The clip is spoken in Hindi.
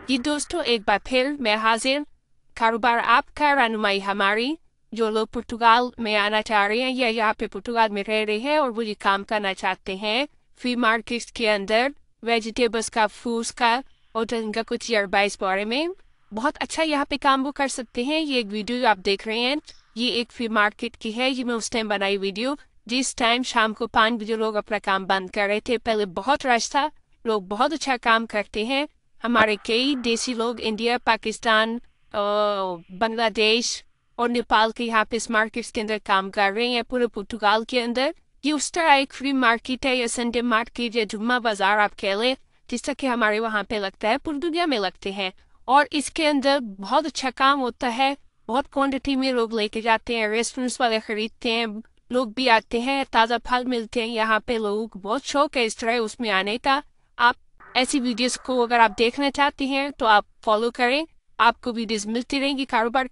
जी दोस्तों, एक बार फिर मैं हाजिर। कारोबार आपका, रहनुमाई हमारी। जो लोग पुर्तगाल में आना चाह रहे हैं या यहाँ पे पुर्तगाल में रह रहे हैं और वो ये काम करना चाहते हैं फ्री मार्केट के अंदर वेजिटेबल्स का, फ्रूट्स का और इनका कुछ तजर्बा इस बारे में, बहुत अच्छा यहाँ पे काम वो कर सकते हैं। ये एक वीडियो आप देख रहे हैं, ये एक फ्री मार्केट की है। ये मैं उस टाइम बनाई वीडियो जिस टाइम शाम को 5 बजे लोग अपना काम बंद कर रहे थे। पहले बहुत रश था, लोग बहुत अच्छा काम करते हैं। हमारे कई देसी लोग इंडिया, पाकिस्तान, बांग्लादेश और नेपाल के यहाँ पे इस मार्केट्स के अंदर काम कर रहे हैं पूरे पुर्तगाल के अंदर। ये उस तरह एक फ्री मार्केट है या संडे मार्केट या जुम्मा बाजार आप कह लें, जिस तरह के हमारे वहाँ पे लगता है, पूरी दुनिया में लगते हैं। और इसके अंदर बहुत अच्छा काम होता है, बहुत क्वांटिटी में लोग लेके जाते हैं, रेस्टोरेंट्स वाले खरीदते हैं, लोग भी आते हैं, ताज़ा फल मिलते हैं यहाँ पे। लोगों को बहुत शौक है इस तरह उसमें आने का। आप ऐसी वीडियोस को अगर आप देखना चाहते हैं तो आप फॉलो करें, आपको वीडियोस मिलती रहेंगी कारोबार